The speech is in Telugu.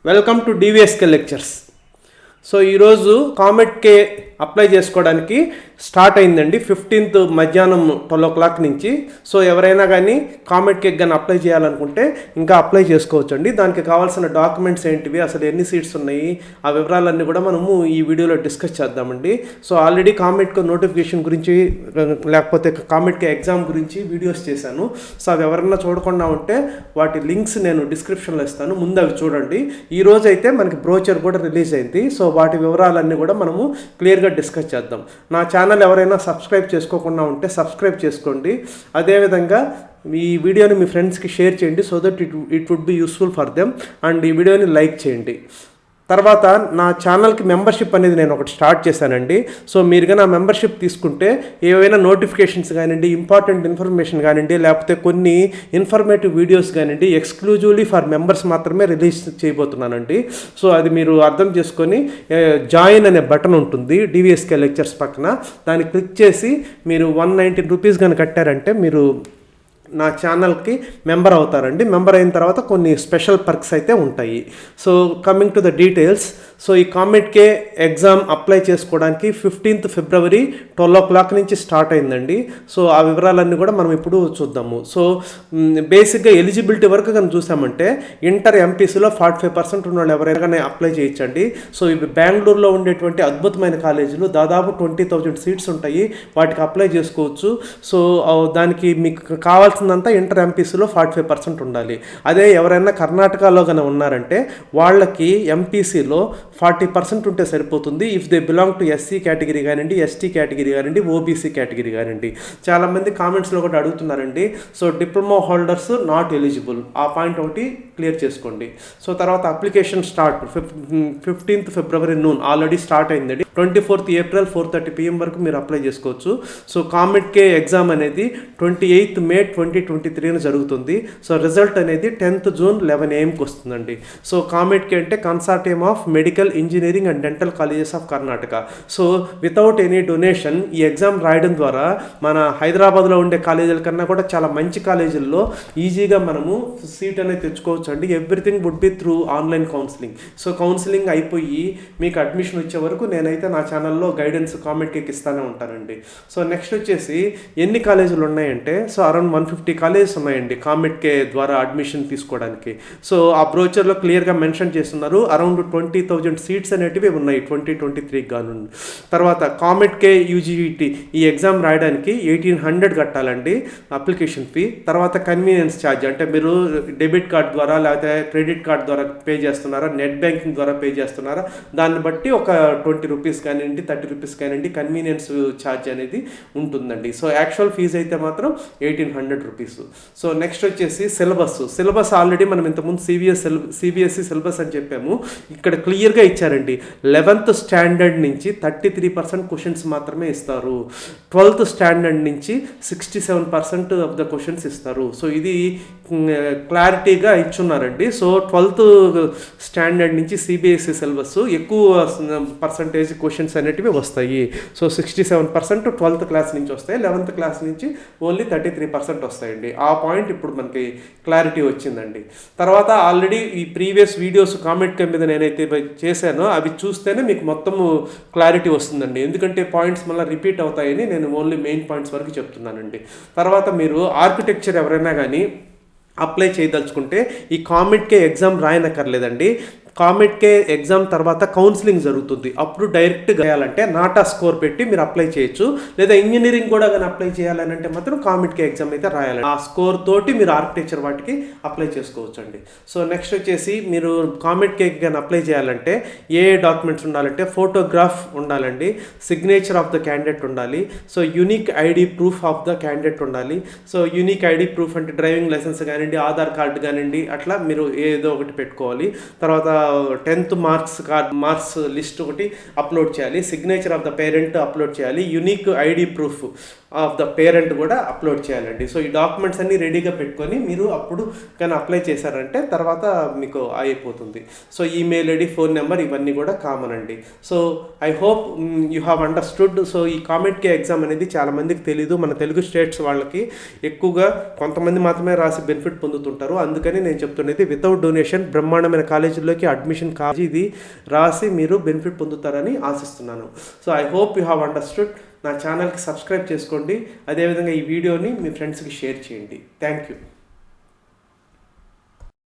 Welcome to DVSK lectures. So ఈరోజు కామెట్కే అప్లై చేసుకోవడానికి స్టార్ట్ అయిందండి 15th మధ్యాహ్నం 12 నుంచి. సో ఎవరైనా కానీ కామెట్కే కానీ అప్లై చేయాలనుకుంటే ఇంకా అప్లై చేసుకోవచ్చు అండి. దానికి కావాల్సిన డాక్యుమెంట్స్ ఏంటివి, అసలు ఎన్ని సీట్స్ ఉన్నాయి, ఆ వివరాలన్నీ కూడా మనము ఈ వీడియోలో డిస్కస్ చేద్దామండి. సో ఆల్రెడీ కామెట్కే నోటిఫికేషన్ గురించి లేకపోతే కామెట్కే ఎగ్జామ్ గురించి వీడియోస్ చేశాను. సో అవి ఎవరైనా చూడకుండా ఉంటే వాటి లింక్స్ నేను డిస్క్రిప్షన్లో ఇస్తాను, ముందు అవి చూడండి. ఈరోజు అయితే మనకి బ్రోచర్ కూడా రిలీజ్ అయింది. సో వాటి వివరాలన్నీ కూడా మనము క్లియర్గా డిస్కస్ చేద్దాం. నా ఛానల్ ఎవరైనా సబ్స్క్రైబ్ చేసుకోకుండా ఉంటే సబ్స్క్రైబ్ చేసుకోండి. అదేవిధంగా ఈ వీడియోని మీ ఫ్రెండ్స్కి షేర్ చేయండి, so that it would be useful for them. And ఈ వీడియోని లైక్ చేయండి. తర్వాత నా ఛానల్కి మెంబర్షిప్ అనేది నేను ఒకటి స్టార్ట్ చేశానండి. సో మీరుగా నా మెంబర్షిప్ తీసుకుంటే ఏవైనా నోటిఫికేషన్స్ కానివ్వండి, ఇంపార్టెంట్ ఇన్ఫర్మేషన్ కానివ్వండి, లేకపోతే కొన్ని ఇన్ఫర్మేటివ్ వీడియోస్ కానివ్వండి, ఎక్స్క్లూజివ్లీ ఫర్ మెంబర్స్ మాత్రమే రిలీజ్ చేయబోతున్నానండి. సో అది మీరు అర్థం చేసుకొని జాయిన్ అనే బటన్ ఉంటుంది డివిఎస్కే లెక్చర్స్ పక్కన, దాన్ని క్లిక్ చేసి మీరు 119 రూపీస్ కానీ కట్టారంటే మీరు నా ఛానల్కి మెంబర్ అవుతారండి. మెంబర్ అయిన తర్వాత కొన్ని స్పెషల్ పర్క్స్ అయితే ఉంటాయి. So coming to the details. So ఈ కామెట్కే ఎగ్జామ్ అప్లై చేసుకోవడానికి 15th ఫిబ్రవరి 12 నుంచి స్టార్ట్ అయిందండి. సో ఆ వివరాలన్నీ కూడా మనం ఇప్పుడు చూద్దాము. సో బేసిక్గా ఎలిజిబిలిటీ వరకు కానీ చూసామంటే ఇంటర్ ఎంపీసీలో 45% ఉన్న వాళ్ళు ఎవరైనా అప్లై చేయొచ్చండి. సో ఇవి బెంగళూరులో ఉండేటువంటి అద్భుతమైన కాలేజీలు, దాదాపు 20,000 సీట్స్ ఉంటాయి, వాటికి అప్లై చేసుకోవచ్చు. సో దానికి మీకు కావాల్సిందంతా ఇంటర్ ఎంపీసీలో 45% ఉండాలి. అదే ఎవరైనా కర్ణాటకలో కానీ ఉన్నారంటే వాళ్ళకి ఎంపీసీలో 40% ఉంటే సరిపోతుంది. If they belong to SC category కానివ్వండి, ఎస్టీ కేటగిరీ కానివ్వండి, ఓబీసీ కేటగిరీ కానివ్వండి. చాలామంది కామెంట్స్లో కూడా అడుగుతున్నారండి. So diploma holders not eligible, ఆ పాయింట్ ఒకటి క్లియర్ చేసుకోండి. సో తర్వాత అప్లికేషన్ స్టార్ట్ 15th ఫిబ్రవరి నూన్ ఆల్రెడీ స్టార్ట్ అయిందండి. 24th ఏప్రిల్ 4:30 PM వరకు మీరు అప్లై చేసుకోవచ్చు. సో కామెట్కే ఎగ్జామ్ అనేది 28th మే 2023 జరుగుతుంది. సో రిజల్ట్ అనేది 10th జూన్ 11 AM వస్తుందండి. సో కామెట్కే అంటే consortium of medical engineering and dental colleges of Karnataka. So without any donation ఈ ఎగ్జామ్ రాయడం ద్వారా మన హైదరాబాద్లో ఉండే కాలేజీల కన్నా కూడా చాలా మంచి కాలేజీల్లో ఈజీగా మనము సీట్ అనేది తెచ్చుకోవచ్చు అండి. Everything would be through online counselling. So counselling అయిపోయి మీకు అడ్మిషన్ వచ్చే వరకు నేనైతే నా ఛానల్లో గైడెన్స్ కామెట్కేకి ఇస్తూనే ఉంటానండి. సో నెక్స్ట్ వచ్చేసి ఎన్ని కాలేజీలు ఉన్నాయంటే సో అరౌండ్ 150 కాలేజెస్ ఉన్నాయండి కామెట్కే ద్వారా అడ్మిషన్ తీసుకోవడానికి. సో ఆ బ్రోచర్లో క్లియర్గా మెన్షన్ చేస్తున్నారు అరౌండ్ 20,000 సీట్స్ అనేటివి ఉన్నాయి 2023 గాను. తర్వాత కామెట్కే యూజీఈటీ ఈ ఎగ్జామ్ రాయడానికి 1,800 కట్టాలండి అప్లికేషన్ ఫీ. తర్వాత కన్వీనియన్స్ ఛార్జ్ అంటే మీరు డెబిట్ కార్డ్ ద్వారా లేకపోతే క్రెడిట్ కార్డ్ ద్వారా పే చేస్తున్నారా, నెట్ బ్యాంకింగ్ ద్వారా పే చేస్తున్నారా, దాన్ని బట్టి ఒక 20 రూపీస్ కానివ్వండి, 30 రూపీస్ కానివ్వండి కన్వీనియన్స్ ఛార్జ్ అనేది ఉంటుందండి. సో యాక్చువల్ ఫీజు అయితే మాత్రం 1,800 రూపీస్. సో నెక్స్ట్ వచ్చేసి సిలబస్ ఆల్రెడీ మనం ఇంతకుముందు సిబిఎస్ఈ సిలబస్ అని చెప్పాము. ఇక్కడ క్లియర్గా ఇచ్చారండి 11th స్టాండర్డ్ నుంచి 33% క్వశ్చన్స్ మాత్రమే ఇస్తారు, 12th స్టాండర్డ్ నుంచి 67% ఆఫ్ ద క్వశ్చన్స్ ఇస్తారు. సో ఇది క్లారిటీగా ఇచ్చున్నారండి. సో 12th స్టాండర్డ్ నుంచి సిబిఎస్ఈ సిలబస్ ఎక్కువ పర్సంటేజ్ క్వశ్చన్స్ అనేటివి వస్తాయి. సో 67% 12th క్లాస్ నుంచి వస్తాయి, 11th క్లాస్ నుంచి ఓన్లీ 33% వస్తాయండి. ఆ పాయింట్ ఇప్పుడు మనకి క్లారిటీ వచ్చిందండి. తర్వాత ఆల్రెడీ ఈ ప్రీవియస్ వీడియోస్ కామెట్కే మీద నేనైతే చేశానో అవి చూస్తేనే మీకు మొత్తము క్లారిటీ వస్తుందండి. ఎందుకంటే పాయింట్స్ మళ్ళీ రిపీట్ అవుతాయని నేను ఓన్లీ మెయిన్ పాయింట్స్ వరకు చెప్తున్నానండి. తర్వాత మీరు ఆర్కిటెక్చర్ ఎవరైనా కానీ అప్లై చేయదలుచుకుంటే ఈ కామెట్కే ఎగ్జామ్ రాయనక్కర్లేదండి. కామెట్కే ఎగ్జామ్ తర్వాత కౌన్సిలింగ్ జరుగుతుంది, అప్పుడు డైరెక్ట్గా చేయాలంటే నాటా స్కోర్ పెట్టి మీరు అప్లై చేయొచ్చు. లేదా ఇంజనీరింగ్ కూడా కానీ అప్లై చేయాలని అంటే మాత్రం కామెట్కే ఎగ్జామ్ అయితే రాయాలి. ఆ స్కోర్ తోటి మీరు ఆర్కిటెక్చర్ వాటికి అప్లై చేసుకోవచ్చు అండి. సో నెక్స్ట్ వచ్చేసి మీరు కామెట్కేకి కానీ అప్లై చేయాలంటే ఏ డాక్యుమెంట్స్ ఉండాలంటే ఫోటోగ్రాఫ్ ఉండాలండి, సిగ్నేచర్ ఆఫ్ ద క్యాండిడేట్ ఉండాలి, so unique ID proof of the candidate ఉండాలి. సో యూనిక్ ఐడి ప్రూఫ్ అంటే డ్రైవింగ్ లైసెన్స్ కానివ్వండి, ఆధార్ కార్డు కానివ్వండి, అట్లా మీరు ఏదో ఒకటి పెట్టుకోవాలి. తర్వాత 10th మార్క్స్ లిస్ట్ ఒకటి అప్లోడ్ చేయాలి, signature of the parent upload చేయాలి, unique ID proof of the parent కూడా అప్లోడ్ చేయాలండి. సో ఈ డాక్యుమెంట్స్ అన్నీ రెడీగా పెట్టుకొని మీరు అప్పుడు కానీ అప్లై చేశారంటే తర్వాత మీకు అయిపోతుంది. So email ID, phone number ఇవన్నీ కూడా కామన్ అండి. So I hope you have understood. So ఈ కామెట్కే ఎగ్జామ్ అనేది చాలామందికి తెలీదు. మన తెలుగు స్టేట్స్ వాళ్ళకి ఎక్కువగా కొంతమంది మాత్రమే రాసి బెనిఫిట్ పొందుతుంటారు. అందుకని నేను చెప్తున్నది వితౌట్ డొనేషన్ బ్రహ్మాండమైన కాలేజీల్లోకి అడ్మిషన్ ఇది రాసి మీరు బెనిఫిట్ పొందుతారని ఆశిస్తున్నాను. So I hope you have understood. నా ఛానల్కి సబ్స్క్రైబ్ చేసుకోండి, అదేవిధంగా ఈ వీడియోని మీ ఫ్రెండ్స్కి షేర్ చేయండి. Thank you.